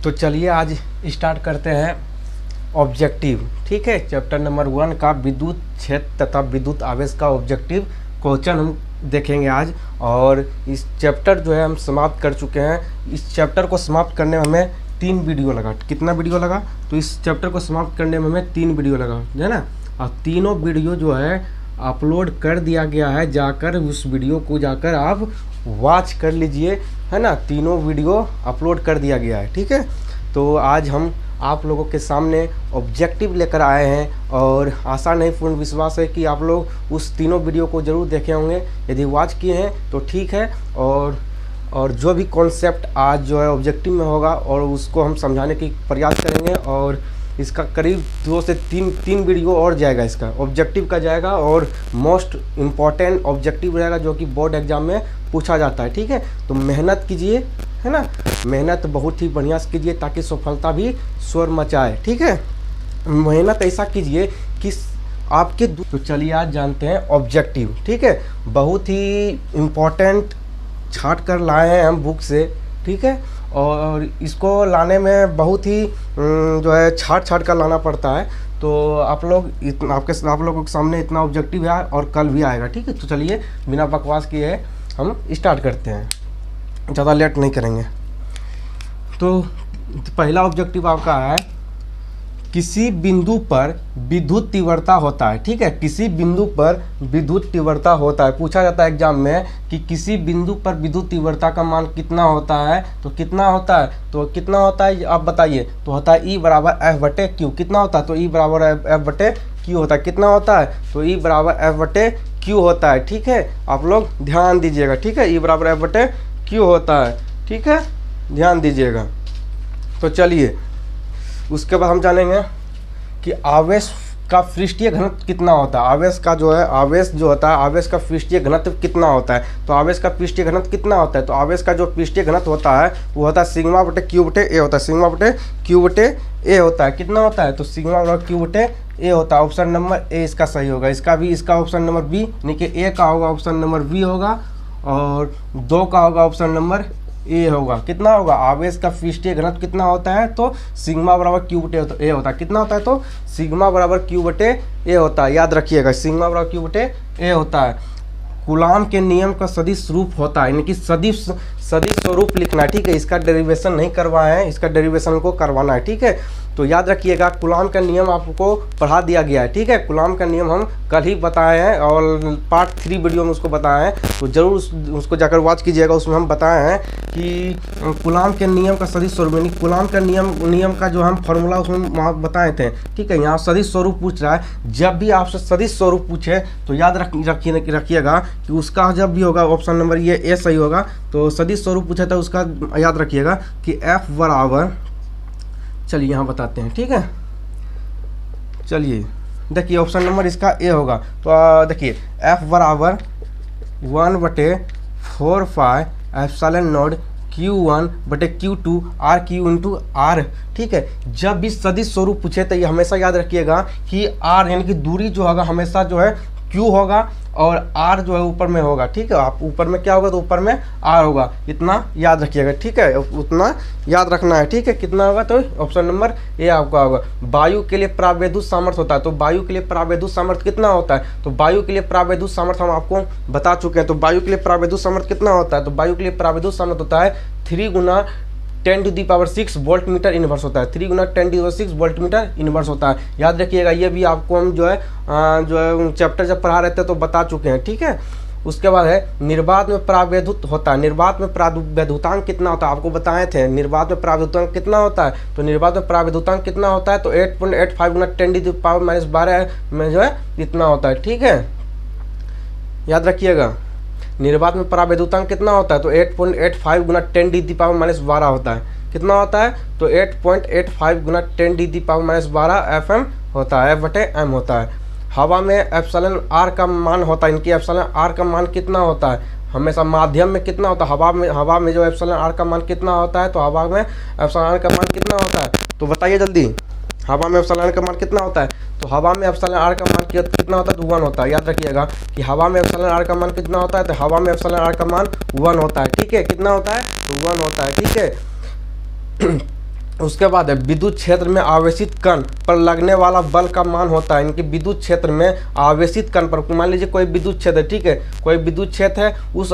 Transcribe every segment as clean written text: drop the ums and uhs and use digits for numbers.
तो चलिए आज स्टार्ट करते हैं ऑब्जेक्टिव। ठीक है, चैप्टर नंबर 1 का विद्युत क्षेत्र तथा विद्युत आवेश का ऑब्जेक्टिव क्वेश्चन हम देखेंगे आज। और इस चैप्टर जो है हम समाप्त कर चुके हैं। इस चैप्टर को समाप्त करने में हमें 3 वीडियो लगा। कितना वीडियो लगा? तो इस चैप्टर को समाप्त करने में हमें 3 वीडियो लगा, है ना। और तीनों वीडियो जो है अपलोड कर दिया गया है, जाकर उस वीडियो को जाकर आप वॉच कर लीजिए, है ना। तीनों वीडियो अपलोड कर दिया गया है। ठीक है, तो आज हम आप लोगों के सामने ऑब्जेक्टिव लेकर आए हैं और आशा नहीं पूर्ण विश्वास है कि आप लोग उस तीनों वीडियो को ज़रूर देखे होंगे। यदि वॉच किए हैं तो ठीक है, और जो भी कॉन्सेप्ट आज जो है ऑब्जेक्टिव में होगा और उसको हम समझाने की प्रयास करेंगे। और इसका करीब 2 से 3 वीडियो और जाएगा, इसका ऑब्जेक्टिव का जाएगा और मोस्ट इम्पॉर्टेंट ऑब्जेक्टिव रहेगा जो कि बोर्ड एग्जाम में पूछा जाता है। ठीक है, तो मेहनत कीजिए, है ना। मेहनत बहुत ही बढ़िया से कीजिए ताकि सफलता भी शोर मचाए। ठीक है, मेहनत ऐसा कीजिए कि आपके तो चलिए आज जानते हैं ऑब्जेक्टिव। ठीक है, बहुत ही इम्पोर्टेंट छाट कर लाए हैं हम बुक से। ठीक है, और इसको लाने में बहुत ही जो है छाट कर लाना पड़ता है। तो आप लोगों के सामने इतना ऑब्जेक्टिव है और कल भी आएगा। ठीक है, तो चलिए बिना बकवास किए हम स्टार्ट करते हैं, ज़्यादा लेट नहीं करेंगे। तो पहला ऑब्जेक्टिव आपका है किसी बिंदु पर विद्युत तीव्रता होता है। ठीक है, किसी बिंदु पर विद्युत तीव्रता होता है। पूछा जाता है एग्जाम में कि किसी बिंदु पर विद्युत तीव्रता का मान कितना होता है। तो कितना होता है, तो कितना होता है आप बताइए। तो होता है E बराबर F बटे Q। कितना होता है? तो E बराबर F बटे Q होता है। कितना होता है? तो E बराबर F बटे Q होता है। ठीक है, आप लोग ध्यान दीजिएगा। ठीक है, E बराबर F बटे Q होता है। ठीक है, ध्यान दीजिएगा। तो चलिए उसके बाद हम जानेंगे कि आवेश का पृष्ठीय घनत्व कितना होता है। आवेश जो होता है, आवेश का पृष्ठीय घनत्व कितना होता है। तो आवेश का पृष्ठीय घनत्व कितना होता है? तो आवेश का जो पृष्ठीय घनत्व होता है वो होता है सिग्मा बटे क्यू बटे ए होता है। सिग्मा बटे क्यू बटे ए होता है। कितना होता है? तो सिग्मा बटे क्यू बटे ए होता है। ऑप्शन नंबर ए इसका सही होगा। इसका ऑप्शन नंबर बी, यानी कि ए का होगा ऑप्शन नंबर बी होगा और 2 का होगा ऑप्शन नंबर ए होगा। कितना होगा? आवेश का पृष्ठीय घनत्व कितना होता है? तो सिग्मा बराबर क्यू बटे ए होता है। कितना होता है? तो सिग्मा बराबर क्यू बटे ए होता है। याद रखिएगा, सिग्मा बराबर क्यू बटे ए होता है। कूलाम के नियम का सदिश रूप होता है, यानी कि सदिश स्वरूप लिखना है। ठीक है, इसका डेरिवेशन नहीं करवाए हैं, इसका डेरिवेशन को करवाना है। ठीक है, तो याद रखिएगा कूलाम का नियम आपको पढ़ा दिया गया है। ठीक है, कूलाम का नियम हम कल ही बताए हैं और पार्ट 3 वीडियो में उसको बताए हैं, तो जरूर उसको जाकर वॉच कीजिएगा। उसमें हम बताए हैं कि कूलाम के नियम का सदिश स्वरूप, यानी कूलाम का नियम का जो हम फॉर्मूला उसमें वहाँ बताए थे। ठीक है, यहाँ सदिश स्वरूप पूछ रहा है। जब भी आपसे सदिश स्वरूप पूछे तो याद रखिएगा कि उसका जब भी होगा ऑप्शन नंबर ये ए सही होगा। तो सदिश स्वरूप पूछा था उसका याद रखिएगा कि F बराबर, चलिए यहाँ बताते हैं। ठीक है, चलिए देखिए ऑप्शन नंबर इसका ए होगा। तो देखिए F बराबर 1 बटे 4 पाई एप्सिलॉन नॉट Q1 बटे Q2 R Q into R। ठीक है, जब भी सदिश स्वरूप पूछे तो ये हमेशा याद रखिएगा कि R यानी कि दूरी जो होगा हमेशा जो है Q होगा और R जो है ऊपर में होगा। ठीक है, आप ऊपर में क्या होगा? तो ऊपर में R होगा। इतना याद रखिएगा। ठीक है, उतना याद रखना है। ठीक है, कितना होगा? तो ऑप्शन नंबर ए आपका होगा। वायु के लिए परावैद्युत सामर्थ्य होता है। तो वायु के लिए परावैद्युत सामर्थ्य कितना होता है? तो वायु के लिए परावैद्युत सामर्थ्य हम आपको बता चुके हैं। तो वायु के लिए परावैद्युत सामर्थ्य कितना होता है? तो वायु के लिए परावैद्युत सामर्थ्य होता है 3 गुना 10⁻6 वोल्ट मीटर इनवर्स होता है। 3 गुना 10⁻6 वोल्ट मीटर इनवर्स होता है। याद रखिएगा, ये भी आपको हम जो है चैप्टर जब पढ़ा रहे थे तो बता चुके हैं। ठीक है, उसके बाद है निर्वात में परावैद्युत होता है। निर्वात में परावैद्युतांक कितना होता है? आपको बताए थे निर्वात में परावैद्युतांक कितना होता है। तो निर्वात में परावैद्युतांक कितना होता है? तो 8.85 गुना 10⁻12 में जो है इतना होता है। ठीक है, याद रखिएगा निर्वात में परावैद्युतांक कितना होता है? तो 8.85 गुना 10⁻12 होता है। कितना होता है? तो 8.85 गुना 10⁻12 FM होता है, F बटे M होता है। हवा में एप्सिलॉन R का मान होता है, इनकी एप्सिलॉन R का मान कितना होता है? हमेशा माध्यम में कितना होता है? हवा में जो एप्सिलॉन R का मान कितना होता है? तो हवा में एप्सिलॉन R का मान कितना होता है? तो बताइए जल्दी, हवा में एप्सिलॉन R का मान कितना होता है? तो हवा में एप्सिलॉन R का मान कितना होता है? तो 1 होता है। याद रखिएगा कि हवा में एप्सिलॉन R का मान कितना होता है? तो हवा में एप्सिलॉन R का मान 1 होता है। ठीक है, कितना होता है? तो 1 होता है। ठीक है, उसके बाद है विद्युत क्षेत्र में आवेशित कण पर लगने वाला बल का मान होता है। इनके विद्युत क्षेत्र में आवेशित कण पर, मान लीजिए कोई विद्युत क्षेत्र, ठीक है, कोई विद्युत क्षेत्र है, उस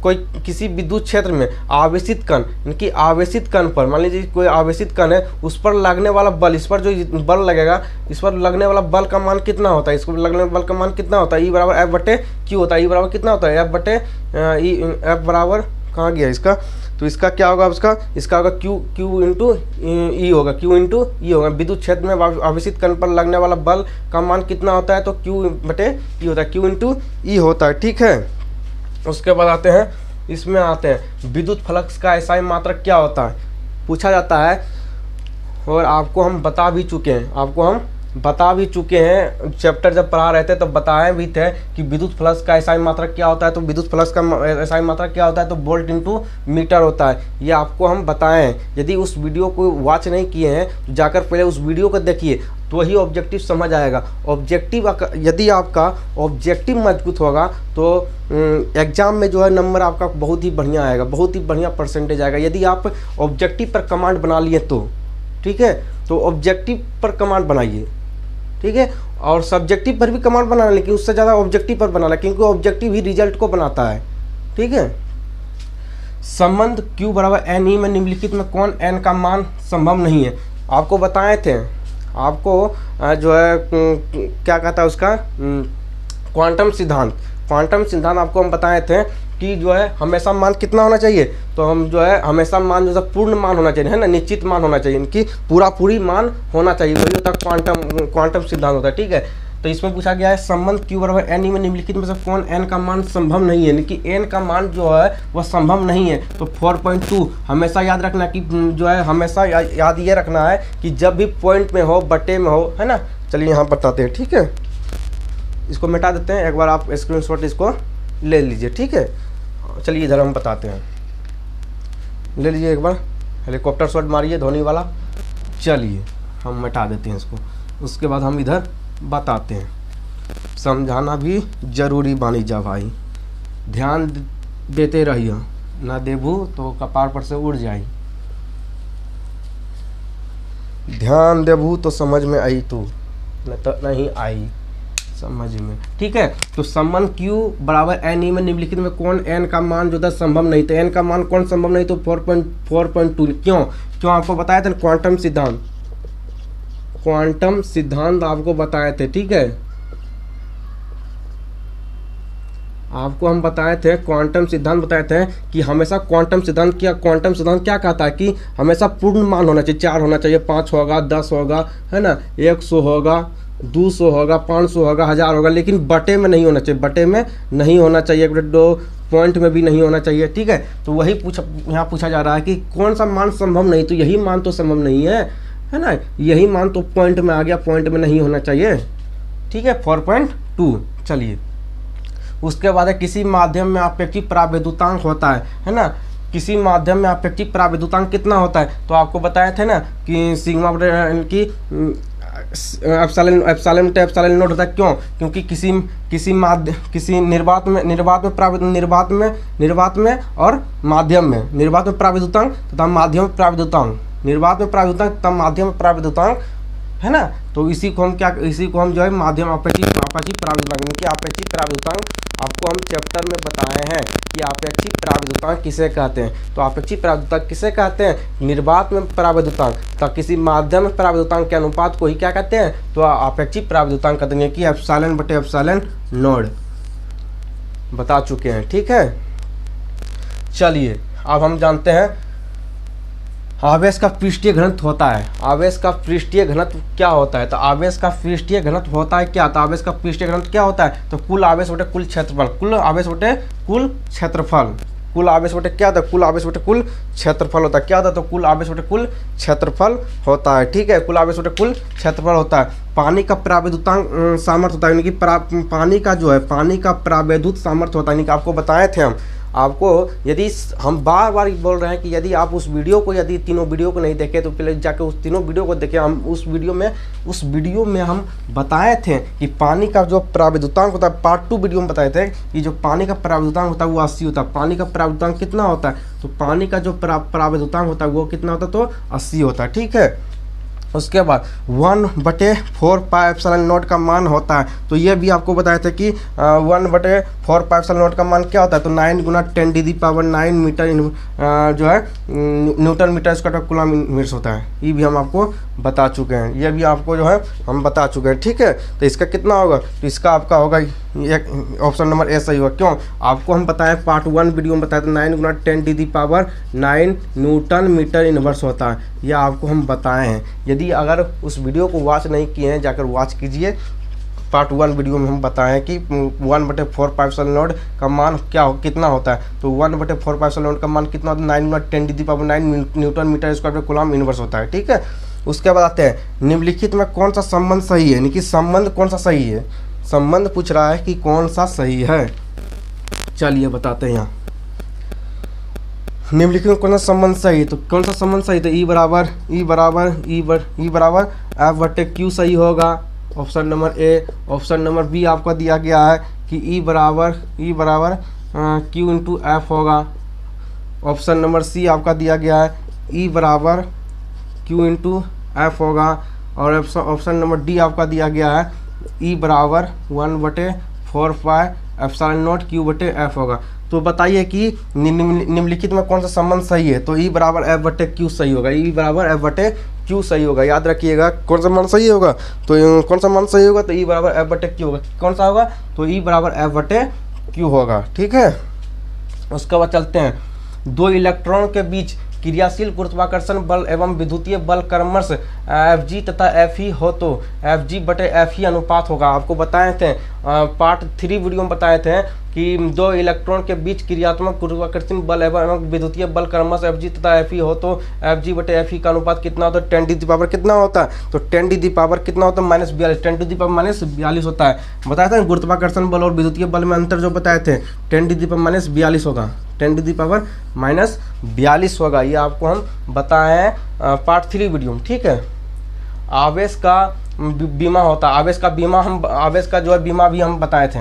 कोई किसी विद्युत क्षेत्र में आवेशित कण, इनकी आवेशित कण पर, मान लीजिए कोई आवेशित कण है, उस पर लगने वाला बल, इस पर जो बल लगेगा, इस पर लगने वाला बल का मान कितना होता है, इसको लगने वाला बल का मान कितना होता है, ई बराबर एफ बटे क्यू होता है। ई बराबर कितना होता है, एफ बटे एफ बराबर कहाँ गया इसका, तो इसका क्या होगा, इसका होगा क्यू इंटू ई होगा, क्यू इंटू ई होगा। विद्युत क्षेत्र में आवेशित कण पर लगने वाला बल का मान कितना होता है, तो क्यू बटे ई होता है, क्यू इंटू ई होता है, ठीक है। उसके बाद आते हैं, इसमें आते हैं विद्युत फ्लक्स का एसआई मात्रक क्या होता है, पूछा जाता है, और आपको हम बता भी चुके हैं, चैप्टर जब पढ़ा रहे थे तब बताए भी थे कि विद्युत फ्लक्स का एसआई मात्रक क्या होता है। तो विद्युत फ्लक्स का एसआई मात्रक क्या होता है, तो वोल्ट इंटू मीटर होता है। ये आपको हम बताए हैं। यदि उस वीडियो को वॉच नहीं किए हैं तो जाकर पहले उस वीडियो को देखिए, तो वही ऑब्जेक्टिव समझ आएगा। ऑब्जेक्टिव, यदि आपका ऑब्जेक्टिव मजबूत होगा तो एग्जाम में जो है नंबर आपका बहुत ही बढ़िया आएगा, बहुत ही बढ़िया परसेंटेज आएगा। यदि आप ऑब्जेक्टिव पर कमांड बना लिए तो, ठीक है, तो ऑब्जेक्टिव पर कमांड बनाइए, ठीक है, और सब्जेक्टिव पर भी कमांड बनाना, लेकिन उससे ज़्यादा ऑब्जेक्टिव पर बनाना, क्योंकि ऑब्जेक्टिव ही रिजल्ट को बनाता है, ठीक है। संबंध Q बराबर एन ई में निम्नलिखित में कौन n का मान संभव नहीं है, आपको बताए थे। आपको जो है क्या कहता है उसका क्वांटम सिद्धांत आपको हम बताए थे कि जो है हमेशा मान कितना होना चाहिए, तो हम जो है हमेशा मान जो है पूर्ण मान होना चाहिए, है ना, निश्चित मान होना चाहिए, इनकी पूरी मान होना चाहिए, वही होता है क्वांटम सिद्धांत होता है, ठीक है। तो इसमें पूछा गया है संबंध Q बराबर एन ई में निम्नलिखित में से कौन n का मान संभव नहीं है, यानी कि n का मान जो है वह संभव नहीं है। तो 4.2 हमेशा याद रखना कि जो है हमेशा याद ये रखना है कि जब भी पॉइंट में हो, बटे में हो, है ना। चलिए यहाँ बताते हैं, ठीक है, इसको मिटा देते हैं, एक बार आप स्क्रीनशॉट इसको ले लीजिए, ठीक है। चलिए इधर हम बताते हैं, ले लीजिए एक बार, हेलीकॉप्टर शॉट मारिए धोनी वाला। चलिए हम मिटा देते हैं इसको, उसके बाद हम इधर बताते हैं। समझाना भी जरूरी बानी जा भाई, ध्यान देते रहिए, ना देबू तो कपार पर से उड़ जाई, ध्यान देबू तो समझ में आई, तू न तो नहीं आई समझ में, ठीक है। तो संबंध Q बराबर एन ई में निम्नलिखित में कौन n का मान जो था संभव नहीं, तो n का मान कौन संभव नहीं, तो 4.2। क्यों आपको बताया था, क्वांटम सिद्धांत आपको बताए थे, ठीक है, आपको हम बताए थे, क्वांटम सिद्धांत बताए थे कि हमेशा क्वांटम सिद्धांत क्या कहता है कि हमेशा पूर्ण मान होना चाहिए, 4 होना चाहिए, 5 होगा, 10 होगा, है ना, 100 होगा, 200 होगा, 500 होगा, 1000 होगा, लेकिन बटे में नहीं होना चाहिए, बटे में नहीं होना चाहिए, 2 पॉइंट में भी नहीं होना चाहिए, ठीक है। तो वही यहाँ पूछा जा रहा है कि कौन सा मान संभव नहीं, तो यही मान तो संभव नहीं है ना, यही मान तो पॉइंट में आ गया, पॉइंट में नहीं होना चाहिए, ठीक है, 4.2। चलिए उसके बाद है किसी माध्यम में अपेक्षित परावैद्युतांक होता है ना, किसी माध्यम में अपेक्षित परावैद्युतांक कितना होता है, तो आपको बताए थे ना कि सिग्मा की एप्सिलॉन नोट होता है। क्यों, क्योंकि किसी निर्वात में और माध्यम में, निर्वात में परावैद्युतांक तथा माध्यम में परावैद्युतांक, निर्वात में परावैद्युतांक तथा माध्यम में परावैद्युतांक, है ना। तो इसी को हम जो है माध्यम अपेक्षित परावैद्युतांक, कि अपेक्षित परावैद्युतांक आपको हम चैप्टर में बताए हैं कि अपेक्षित परावैद्युतांक किसे कहते हैं। तो अपेक्षित परावैद्युतांक किसे कहते हैं, निर्वात में परावैद्युतांक तो किसी माध्यम में परावैद्युतांक के अनुपात को ही क्या कहते हैं, तो अपेक्षित परावैद्युतांक कहते हैं, कि एप्सिलॉन बटे एप्सिलॉन नोट बता चुके हैं, ठीक है। चलिए अब हम जानते हैं आवेश का पृष्ठीय घनत्व होता है। आवेश का पृष्ठीय घनत्व क्या होता है, तो आवेश का पृष्ठीय घनत्व होता है क्या, तो आवेश का पृष्ठीय घनत्व क्या होता है, तो कुल आवेश बटे कुल क्षेत्रफल, कुल आवेश बटे कुल क्षेत्रफल, कुल आवेश बटे क्या होता है, कुल आवेश बटे कुल क्षेत्रफल होता है, क्या होता है, तो कुल आवेश बटे कुल क्षेत्रफल होता है, ठीक है, कुल आवेश बटे कुल क्षेत्रफल होता है। पानी का परावैद्युतांक सामर्थ्य होता है, यानी कि पानी का जो है, पानी का परावैद्युत सामर्थ्य होता है, यानी कि आपको बताए थे हम, आपको यदि हम बार बार बोल रहे हैं कि यदि आप उस वीडियो को, यदि तीनों वीडियो को नहीं देखे तो पहले जाके उस तीनों वीडियो को देखें। हम उस वीडियो में हम बताए थे कि पानी का जो पराविद्युतांक होता है, पार्ट 2 वीडियो में बताए थे कि जो पानी का पराविद्युतांक होता है वो 80 होता है। पानी का पराविद्युतांक कितना होता है, तो पानी का जो पराविद्युतांक होता है वो कितना होता है, तो 80 होता है। ठीक है, उसके बाद 1/4 पाई एप्सिलॉन नॉट का मान होता है। तो ये भी आपको बताया था कि 1/4 पाई एप्सिलॉन नॉट का मान क्या होता है, तो 9 × 10⁹ मीटर जो है न्यूटन मीटर स्क्वायर का कूलम इनवर्स होता है। ये भी हम आपको बता चुके हैं, ये भी आपको जो है हम बता चुके हैं। ठीक है, तो इसका कितना होगा, तो इसका आपका होगा एक ऑप्शन नंबर ए सही होगा। क्यों, आपको हम बताएं पार्ट 1 वीडियो में बताया था 9 × 10⁹ न्यूटन मीटर इनवर्स होता है। यह आपको हम बताए हैं। यदि अगर उस वीडियो को वॉच नहीं किए हैं जाकर वॉच कीजिए। पार्ट 1 वीडियो में हम बताएं कि 1/4 पाई एप्सिलॉन नॉट का मान कितना होता है, तो 1/4 पाई एप्सिलॉन नॉट का मान कितना होता है, 9 × 10⁹ न्यूटन मीटर स्क्वायर पे कूलम इनवर्स होता है। ठीक है, उसके बाद आते हैं निम्नलिखित में कौन सा संबंध सही है, यानी कि संबंध कौन सा सही है। संबंध पूछ रहा है कि कौन सा सही है, चलिए बताते हैं। यहाँ निम्नलिखित में कौन सा संबंध सही है, तो कौन सा संबंध सही, तो E बराबर F/Q सही होगा, option number A. Option number B आपका दिया गया है कि E बराबर Q × F होगा। ऑप्शन नंबर सी आपका दिया गया है E बराबर Q × F होगा। और ऑप्शन नंबर डी आपका दिया गया है E बराबर 1/4 पाई एप्सिलॉन नॉट Q/F होगा। तो बताइए कि निम्नलिखित में कौन सा संबंध सही है, तो E बराबर F/Q सही होगा। E बराबर F/Q सही होगा, याद रखिएगा। कौन सा मान सही होगा, तो कौन सा मान सही होगा, तो E बराबर F/Q होगा। कौन सा होगा, तो E बराबर F/Q होगा। ठीक है, उसके बाद चलते हैं। दो इलेक्ट्रॉन के बीच क्रियाशील गुरुत्वाकर्षण बल एवं विद्युतीय बल क्रमश Fg तथा Fe हो तो Fg/Fe अनुपात होगा। आपको बताए थे पार्ट 3 वीडियो में बताए थे कि दो इलेक्ट्रॉन के बीच क्रियात्मक गुरुत्वाकर्षण बल एवं विद्युतीय बल क्रमश Fg तथा Fe हो तो Fg/Fe का अनुपात कितना होता है, 10⁻⁴ कितना होता है, तो 10⁻⁻ कितना होता है, -42, 10⁻⁻42 होता है। बताया था गुरुत्वाकर्षण बल और विद्युतीय बल में अंतर जो बताए थे, 10⁻⁻42 होगा, 10⁻⁻42 होगा। ये आपको हम बताए हैं पार्ट 3 वीडियो में। ठीक है, आवेश का बीमा होता है, आवेश का जो है बीमा भी हम बताए थे।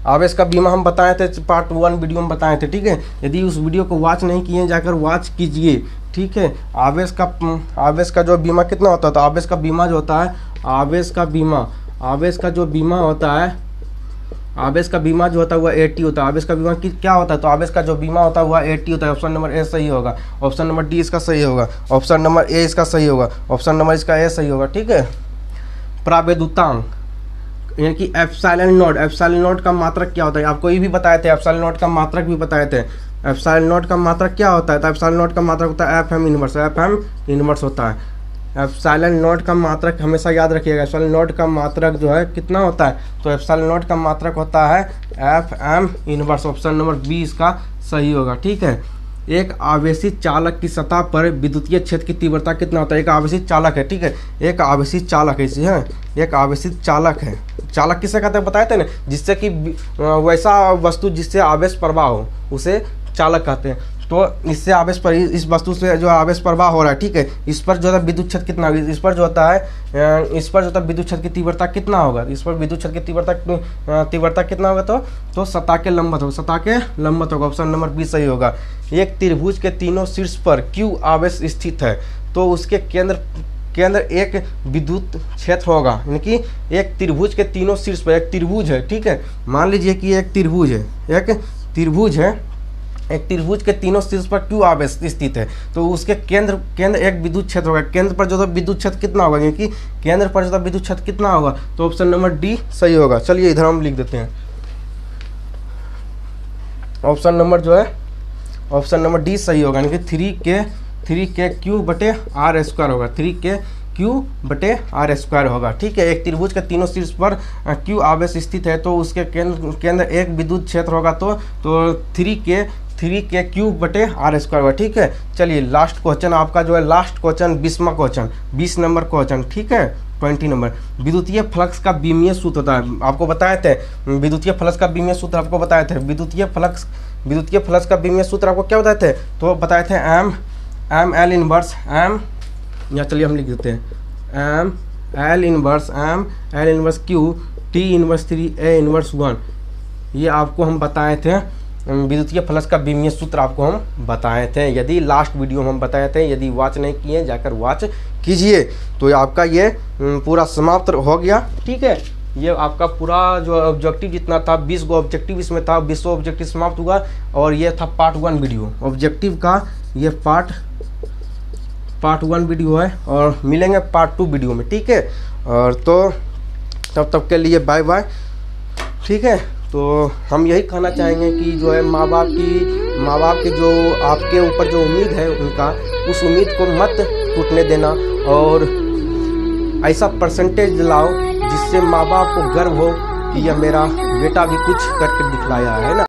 आवेश का बीमा हम बताए थे पार्ट 1 वीडियो में बताए थे। ठीक है, यदि उस वीडियो को वॉच नहीं किए जाकर वॉच कीजिए। ठीक है, आवेश का जो बीमा कितना होता है, तो आवेश का बीमा जो होता है, आवेश का जो बीमा होता है वह 80 होता है। आवेश का बीमा क्या होता है, तो आवेश का जो बीमा होता है वह 80 होता है। ऑप्शन नंबर ए सही होगा, ऑप्शन नंबर डी इसका सही होगा, ऑप्शन नंबर ए इसका सही होगा, ऑप्शन नंबर इसका ए सही होगा। ठीक है, पराविद्युतांक यानी कि एप्सिलॉन नॉट का मात्रक क्या होता है, आपको ये भी बताए थे। एप्सिलॉन नॉट का मात्रक भी बताए थे। एप्सिलॉन नॉट का मात्रक क्या होता है, तो एप्सिलॉन नॉट का मात्रक होता है FM इनवर्स होता है। एप्सिलॉन नॉट का मात्रक हमेशा याद रखिएगा। एप्सिलॉन नॉट का मात्रक जो है कितना होता है, तो एप्सिलॉन नॉट का मात्रक होता है FM inverse. Option number B इसका सही होगा। ठीक है, एक आवेशित चालक की सतह पर विद्युतीय क्षेत्र की तीव्रता कितना होता है, एक आवेशित चालक है। ठीक है, एक आवेशित चालक है, इसे है एक आवेशित चालक है। चालक किसे कहते हैं बताए थे ना, जिससे कि वैसा वस्तु जिससे आवेश प्रवाह हो उसे चालक कहते हैं। तो इससे आवेश पर इस वस्तु से जो आवेश प्रवाह हो रहा है, ठीक है, इस पर जो है विद्युत क्षेत्र कितना होगा, इस पर जो होता है विद्युत क्षेत्र की तीव्रता कितना होगा, इस पर विद्युत क्षेत्र की तीव्रता कितना होगा, तो सतह के लंबवत होगा। ऑप्शन नंबर बी सही होगा। एक त्रिभुज के तीनों शीर्ष पर Q आवेश स्थित है तो उसके केंद्र एक विद्युत क्षेत्र होगा। यानी कि एक त्रिभुज के तीनों शीर्ष पर, एक त्रिभुज है, ठीक है, मान लीजिए कि एक त्रिभुज है, एक त्रिभुज के तीनों शीर्ष पर Q आवेश स्थित है तो उसके केंद्र एक विद्युत क्षेत्र होगा। केंद्र पर जो है विद्युत क्षेत्र कितना होगा, क्योंकि केंद्र पर जो है विद्युत क्षेत्र कितना होगा, तो ऑप्शन नंबर डी सही होगा। चलिए इधर हम लिख देते हैं, ऑप्शन नंबर डी सही होगा, यानी कि 3K Q/R² होगा, 3K Q/R² होगा। ठीक है, एक त्रिभुज के तीनों शीर्ष पर Q आवेश स्थित है तो उसके केंद्र एक विद्युत क्षेत्र होगा तो 3K 3k³/r²। ठीक है, चलिए लास्ट क्वेश्चन आपका जो है, लास्ट क्वेश्चन 20वां क्वेश्चन, 20 नंबर क्वेश्चन। ठीक है, 20 नंबर। विद्युतीय फ्लक्स का बीमीय सूत्र होता है, आपको बताए थे विद्युतीय फ्लक्स का बीमीय सूत्र, आपको बताए थे विद्युतीय फ्लक्स का बीमीय सूत्र आपको क्या बताए थे, तो बताए थे एम एल इनवर्स एम, या चलिए हम लिख देते हैं M L inverse Q T inverse 3 A inverse 1। ये आपको हम बताए थे, विद्युतीय फ्लक्स का बीमीय सूत्र आपको हम बताए थे। यदि लास्ट वीडियो में हम बताए थे, यदि वॉच नहीं किए जाकर वॉच कीजिए। तो आपका ये पूरा समाप्त हो गया। ठीक है, ये आपका पूरा जो ऑब्जेक्टिव जितना था, 20 गो ऑब्जेक्टिव इसमें था, 20 ऑब्जेक्टिव समाप्त हुआ। और ये था पार्ट 1 वीडियो ऑब्जेक्टिव का, ये पार्ट 1 वीडियो है, और मिलेंगे पार्ट 2 वीडियो में। ठीक है, और तो तब के लिए बाय बाय। ठीक है, तो हम यही कहना चाहेंगे कि जो है माँ बाप की जो आपके ऊपर जो उम्मीद है उनका, उस उम्मीद को मत टूटने देना, और ऐसा परसेंटेज दिलाओ जिससे माँ बाप को गर्व हो कि यह मेरा बेटा भी कुछ करके दिखलाया है ना।